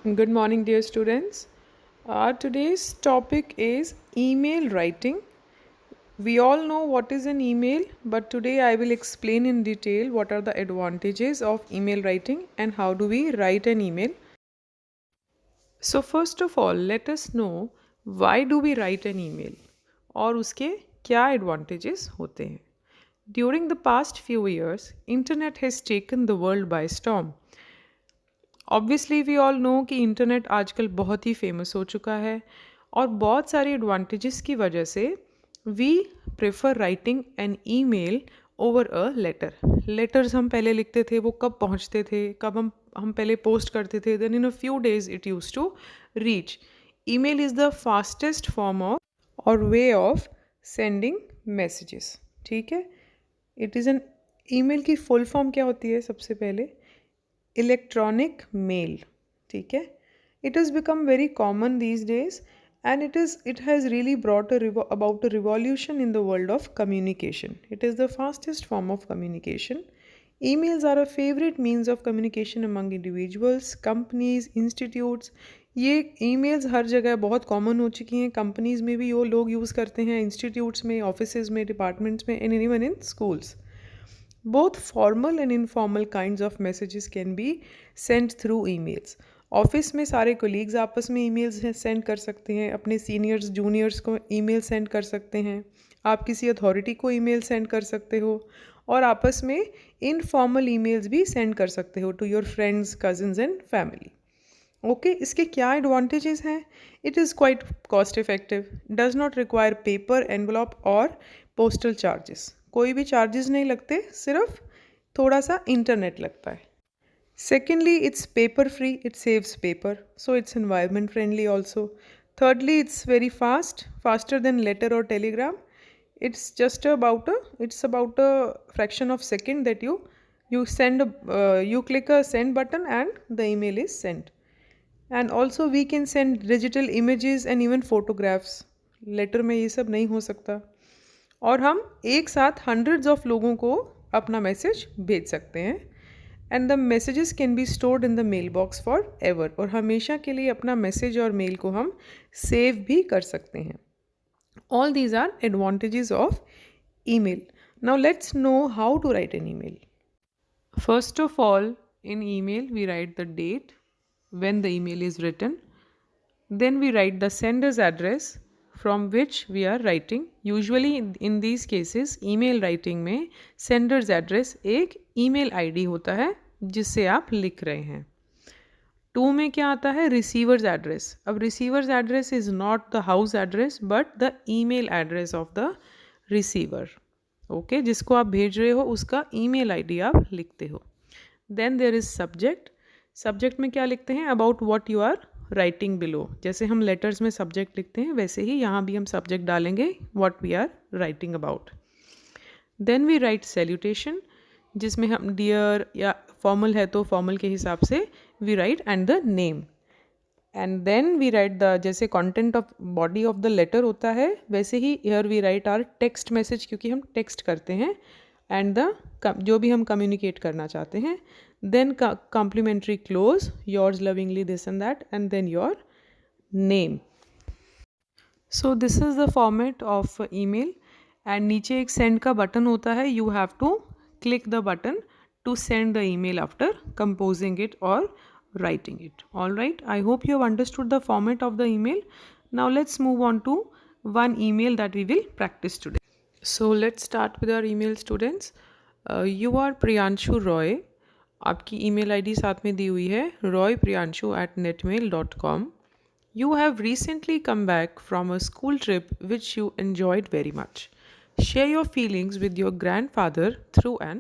Good morning, dear students. Today's topic is email writing. We all know what is an email, but today I will explain in detail what are the advantages of email writing and how do we write an email. So first of all, let us know why do we write an email और उसके क्या advantages होते हैं. During the past few years, internet has taken the world by storm. Obviously we all know कि internet आजकल बहुत ही famous हो चुका है और बहुत सारे एडवांटेजेस की वजह से we prefer writing an email over a letter. Letters हम पहले लिखते थे, वो कब पहुंचते थे, कब हम पहले पोस्ट करते थे, then in a few days it use to reach. Email is the fastest form of और वे ऑफ सेंडिंग मैसेजेस. ठीक है, इट इज़ एन ईमेल की फुल फॉर्म क्या होती है? सबसे पहले इलेक्ट्रॉनिक मेल. ठीक है, it has become very common these days and it has really brought about a revolution in the world of communication. It is the fastest form of communication. Emails are a favorite means of communication among individuals, companies, institutes. ये emails हर जगह बहुत common हो चुकी हैं. companies में भी वो लोग यूज़ करते हैं, institutes में, offices में, departments में, and even in schools. Both formal and informal kinds of messages can be sent through emails. Office में सारे कोलीग्स आपस में ईमेल्स सेंड कर सकते हैं, अपने सीनियर्स जूनियर्स को ईमेल सेंड कर सकते हैं, आप किसी अथॉरिटी को ईमेल सेंड कर सकते हो और आपस में इनफॉर्मल ईमेल्स भी सेंड कर सकते हो to your friends, cousins and family. Okay, इसके क्या एडवांटेजेस हैं? It is quite cost effective, does not require paper envelope और पोस्टल चार्जेस. कोई भी चार्जेस नहीं लगते, सिर्फ थोड़ा सा इंटरनेट लगता है. Secondly, it's paper free, it saves paper, so it's environment friendly also. Thirdly, it's very fast, faster than letter or telegram. It's about a fraction of second that you click a send button and the email is sent. And also we can send digital images and even photographs. Letter में ये सब नहीं हो सकता और हम एक साथ हंड्रेड्स ऑफ लोगों को अपना मैसेज भेज सकते हैं. And the messages can be stored in the mail box for ever. और हमेशा के लिए अपना मैसेज और मेल को हम सेव भी कर सकते हैं. All these are advantages of email. Now let's know how to write an email. First of all, in email we write the date when the email is written. Then we write the sender's address from which we are writing. Usually in these cases email writing में sender's address एक email ID होता है जिससे आप लिख रहे हैं. 2 में क्या आता है? Receiver's address. अब receiver's address is not the house address but the email address of the receiver. Okay, जिसको आप भेज रहे हो उसका ईमेल आईडी आप लिखते हो. Then there is subject. Subject में क्या लिखते हैं? About what you are writing below. जैसे हम लेटर्स में सब्जेक्ट लिखते हैं वैसे ही यहाँ भी हम सब्जेक्ट डालेंगे, what we are writing about. Then we write salutation, जिसमें हम डियर या फॉर्मल है तो फॉर्मल के हिसाब से we write and the name. And then we write the, जैसे content of body of the letter होता है वैसे ही here we write our text message, क्योंकि हम टेक्स्ट करते हैं, एंड द जो भी हम कम्युनिकेट करना चाहते हैं. Then complimentary close, yours lovingly this and that, and then your name. So this is the format of email. एंड नीचे एक सेंड का बटन होता है. You have to click the button to send the email after composing it or writing it. All right, I hope you have understood the format of the email. Now let's move on to one email that we will practice today. So let's start with our email, students. You are Priyanshu Roy. आपकी email ID साथ में दी हुई है roypriyanshu@netmail.com. You have recently come back from a school trip which you enjoyed very much. Share your feelings with your grandfather through an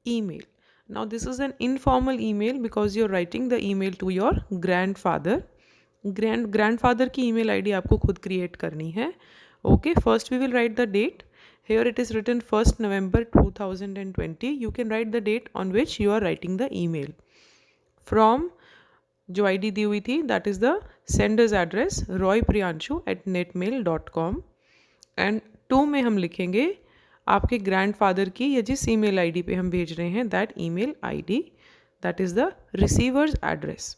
email. Now this is an informal email because you're writing the email to your grandfather. Grandfather की email ID आपको खुद create करनी है. Okay, first we will write the date. Here it is written 1st November 2020. You can write the date on which you are writing the email. From जो ID दी हुई थी, that is the sender's address roypriyanshu@netmail.com. and 2 में हम लिखेंगे आपके grandfather की या जिस ईमेल आईडी पे हम भेज रहे हैं that email ID, that is the receiver's address.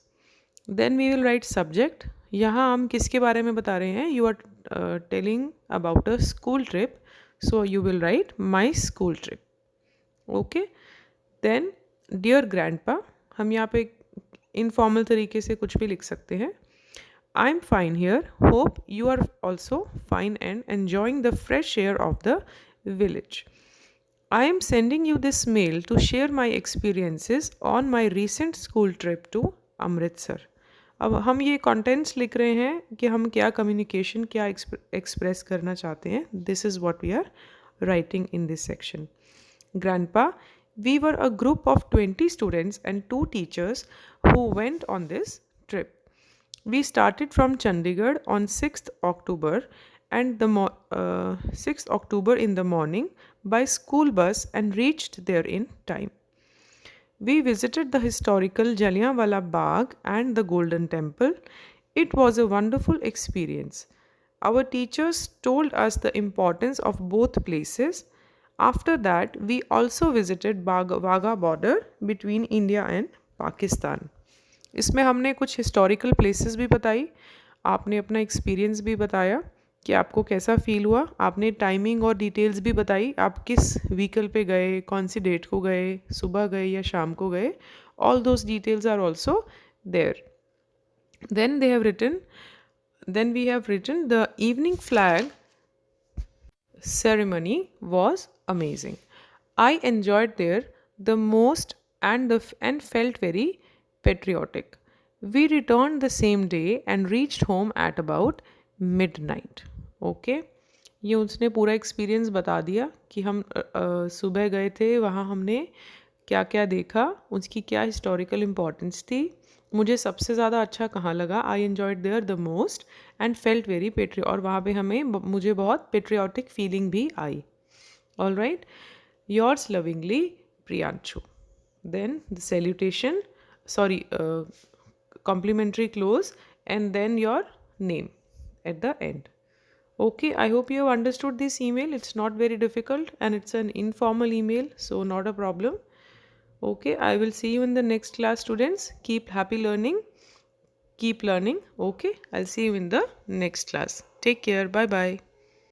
Then we will write subject. यहाँ हम किसके बारे में बता रहे हैं? You are telling about a school trip, so you will write my school trip. Okay. Then dear grandpa, हम यहाँ पे इनफॉर्मल तरीके से कुछ भी लिख सकते हैं. I am fine here, hope you are also fine and enjoying the fresh air of the village. I am sending you this mail to share my experiences on my recent school trip to Amritsar. अब हम ये contents लिख रहे हैं कि हम क्या communication क्या express करना चाहते हैं. This is what we are writing in this section. Grandpa, we were a group of 20 students and 2 teachers who went on this trip. We started from Chandigarh on 6th October and the 6th October in the morning by school bus and reached there in time. We visited the historical Jallianwala Bagh and the Golden Temple. It was a wonderful experience. Our teachers told us the importance of both places. After that, we also visited Wagah border between India and Pakistan. इसमें हमने कुछ historical places भी बताई, आपने अपना experience भी बताया कि आपको कैसा फील हुआ, आपने टाइमिंग और डिटेल्स भी बताई, आप किस व्हीकल पे गए, कौन सी डेट को गए, सुबह गए या शाम को गए. All those details are also there. Then we have written the evening flag ceremony was amazing. I enjoyed there the most and felt very patriotic. We returned the same day and reached home at about midnight. Okay. ये उसने पूरा experience बता दिया कि हम सुबह गए थे, वहाँ हमने क्या क्या देखा, उसकी क्या हिस्टोरिकल इम्पोर्टेंस थी, मुझे सबसे ज़्यादा अच्छा कहाँ लगा, I enjoyed there the most and felt very और वहाँ पे मुझे बहुत पेट्रियाटिक फीलिंग भी आई. All right. Yours lovingly Priyanshu. Then the salutation, complimentary close, and then your name at the end. Okay, I hope you have understood this email. It's not very difficult and it's an informal email, so not a problem. Okay, I will see you in the next class, students. Keep happy learning. Keep learning. Okay, I'll see you in the next class. Take care. Bye bye.